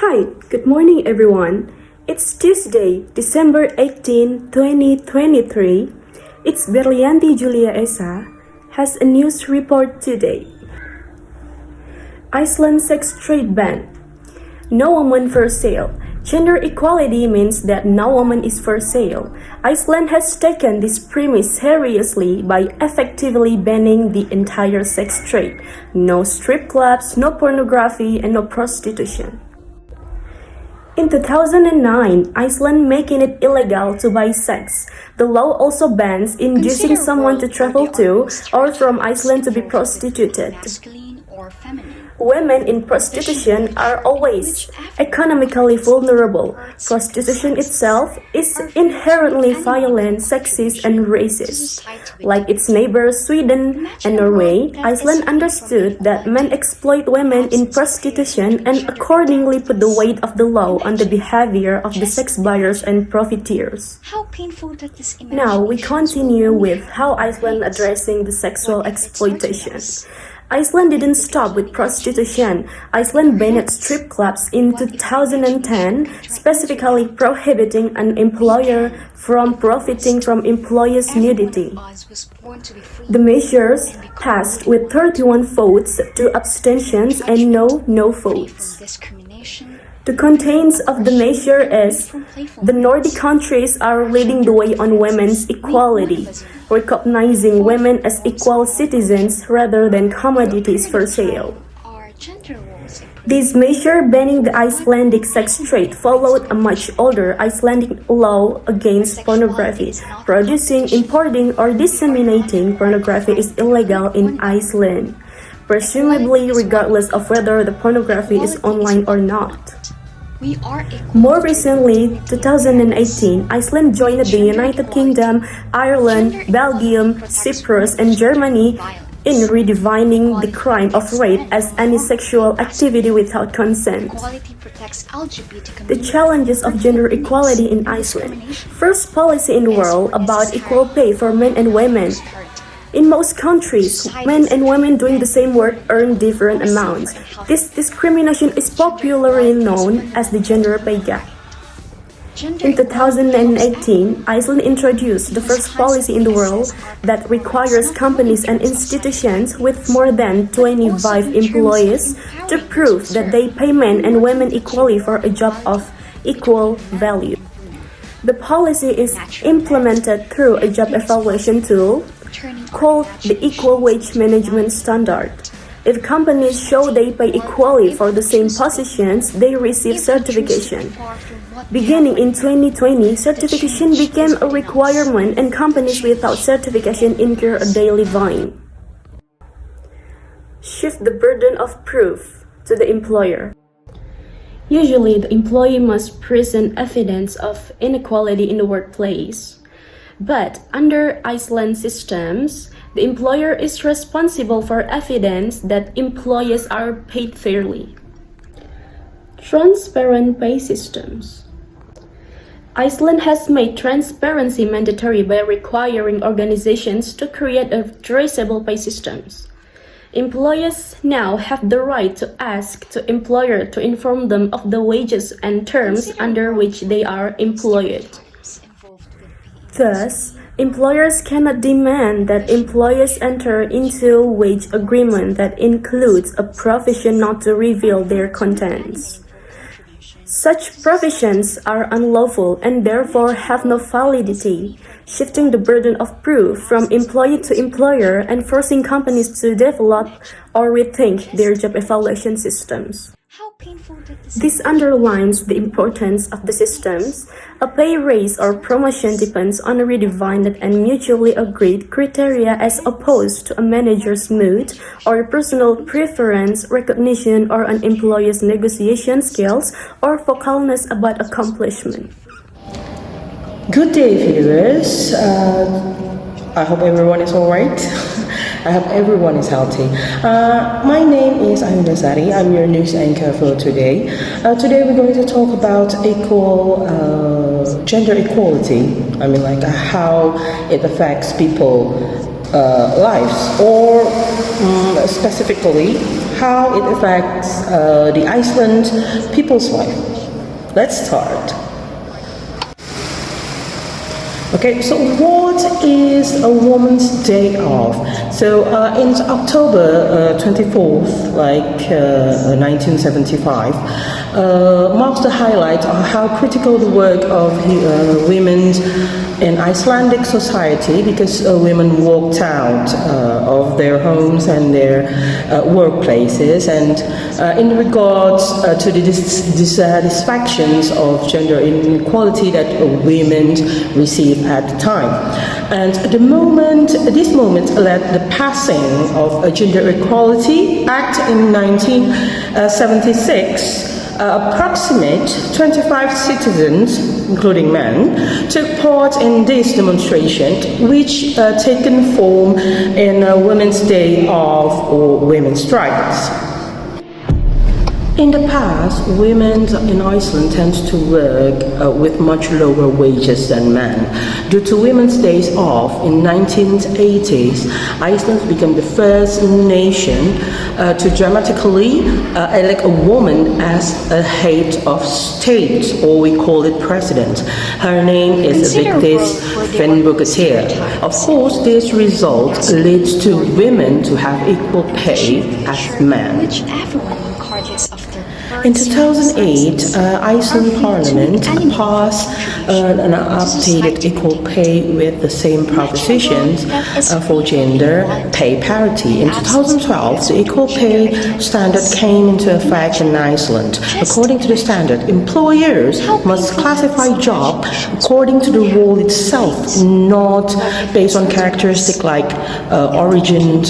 Hi, good morning everyone. It's Tuesday, December 18, 2023. It's Berlianti Julia Esa has a news report today. Iceland sex trade ban. No woman for sale. Gender equality means that no woman is for sale. Iceland has taken this premise seriously by effectively banning the entire sex trade. No strip clubs, no pornography, and no prostitution. In 2009, Iceland making it illegal to buy sex. The law also bans inducing someone to travel to or from Iceland to be prostituted. Women in prostitution are always economically vulnerable. Prostitution itself is inherently violent, sexist, and racist. Like its neighbors Sweden and Norway, Iceland understood that men exploit women in prostitution and accordingly put the weight of the law on the behavior of the sex buyers and profiteers. Now we continue with how Iceland addressing the sexual exploitation. Iceland didn't stop with prostitution. Iceland banned strip clubs in 2010, specifically prohibiting an employer from profiting from employees' nudity. The measures passed with 31 votes to abstentions and no votes. The contents of the measure is the Nordic countries are leading the way on women's equality, recognizing women as equal citizens rather than commodities for sale. This measure banning the Icelandic sex trade followed a much older Icelandic law against pornography. Producing, importing, or disseminating pornography is illegal in Iceland, presumably regardless of whether the pornography is online or not. More recently, 2018, Iceland joined the United Kingdom, Ireland, Belgium, Cyprus, and Germany in redefining the crime of rape as any sexual activity without consent. The challenges of gender equality in Iceland. First policy in the world about equal pay for men and women. In most countries, men and women doing the same work earn different amounts. This discrimination is popularly known as the gender pay gap. In 2018, Iceland introduced the first policy in the world that requires companies and institutions with more than 25 employees to prove that they pay men and women equally for a job of equal value. The policy is implemented through a job evaluation tool called the Equal Wage Management Standard. If companies show they pay equally for the same positions, they receive certification. Beginning in 2020, certification became a requirement and companies without certification incur a daily fine. Shift the burden of proof to the employer. Usually, the employee must present evidence of inequality in the workplace. But under Iceland systems, the employer is responsible for evidence that employees are paid fairly. Transparent pay systems. Iceland has made transparency mandatory by requiring organizations to create a traceable pay systems. Employers now have the right to ask the employer to inform them of the wages and terms under which they are employed. Thus, employers cannot demand that employees enter into a wage agreement that includes a provision not to reveal their contents. Such provisions are unlawful and therefore have no validity, shifting the burden of proof from employee to employer and forcing companies to develop or rethink their job evaluation systems. This underlines the importance of the systems. A pay raise or promotion depends on a redefined and mutually agreed criteria as opposed to a manager's mood or personal preference, recognition, or an employee's negotiation skills or vocalness about accomplishment. Good day, viewers. I hope everyone is alright. I hope everyone is healthy. My name is Ayu Indah Sari. I'm your news anchor for today. Today we're going to talk about gender equality. I mean, like how it affects people's lives, or specifically how it affects the Iceland people's life. Let's start. Okay, so what is a Woman's Day Off? So in October 24th, 1975, marks the highlight of how critical the work of women in Icelandic society, because women walked out of their homes and their workplaces, and in regards to the dissatisfactions of gender inequality that women received at the time. And this moment led the passing of a Gender Equality Act in 1976. Approximate 25 citizens, including men, took part in this demonstration, which taken form in Women's Day Off or Women's Strikes. In the past, women in Iceland tend to work with much lower wages than men. Due to Women's Days Off in 1980s, Iceland became the first nation to dramatically elect a woman as a head of state, or we call it president. Her name is Vigdis Finnbogadóttir. Of course, this result leads to women to have equal pay as men. In 2008, Iceland Parliament passed an updated equal pay with the same propositions for gender pay parity. In 2012, the equal pay standard came into effect in Iceland. According to the standard, employers must classify job according to the role itself, not based on characteristics like origin,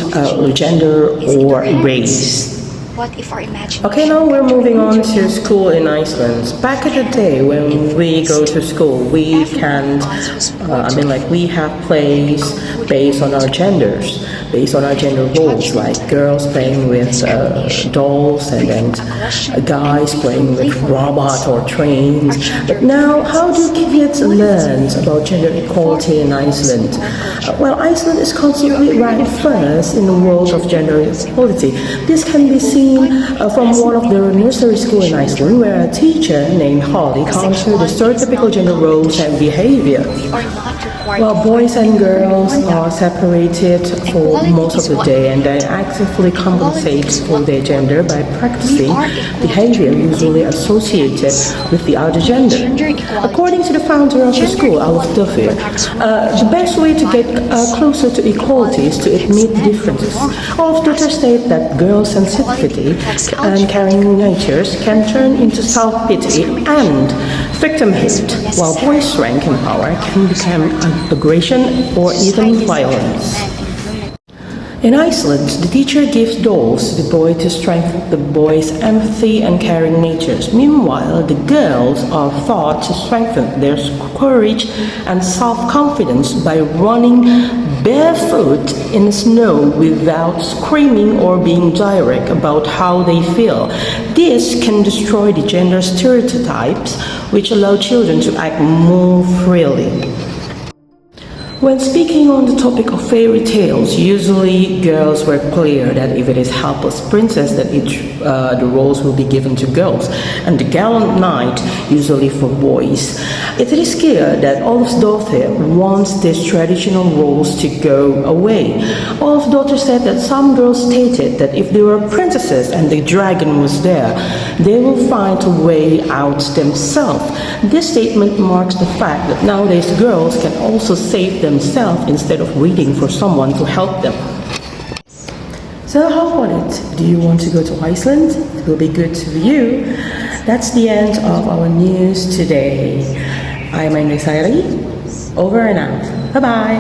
gender, or race. What if our imagination... Okay, now we're moving on to school in Iceland. Back in the day when we go to school, we can't, we have plays based on our genders, based on our gender roles, like girls playing with dolls and then guys playing with robots or trains. But now, how do kids learn about gender equality in Iceland? Well, Iceland is constantly ranked first in the world of gender equality. This can be seen from one of the nursery schools in Iceland, where a teacher named Holly counseled the stereotypical gender roles and behavior. While boys and girls are separated for most of the day, and they actively compensate for their gender by practicing behavior usually associated with the other gender. According to the founder of the school, Ayu Indah Sari, the best way to get closer to equality is to admit differences. All of daughters state that girls' sensitivity and caring natures can turn into self-pity and victimhood, while boys' strength and power can become aggression or even violence. In Iceland, the teacher gives dolls to the boy to strengthen the boy's empathy and caring natures. Meanwhile, the girls are thought to strengthen their courage and self-confidence by running barefoot in the snow without screaming or being direct about how they feel. This can destroy the gender stereotypes, which allow children to act more freely. When speaking on the topic of fairy tales, usually girls were clear that if it is helpless princess, that the roles will be given to girls, and the gallant knight usually for boys. It is clear that Olaf's daughter wants these traditional roles to go away. Olaf's daughter said that some girls stated that if they were princesses and the dragon was there, they will find a way out themselves. This statement marks the fact that nowadays girls can also save themselves instead of waiting for someone to help them. So how about it? Do you want to go to Iceland? It will be good to you. That's the end of our news today. I'm Ayu Indah Sari. Over and out. Bye-bye.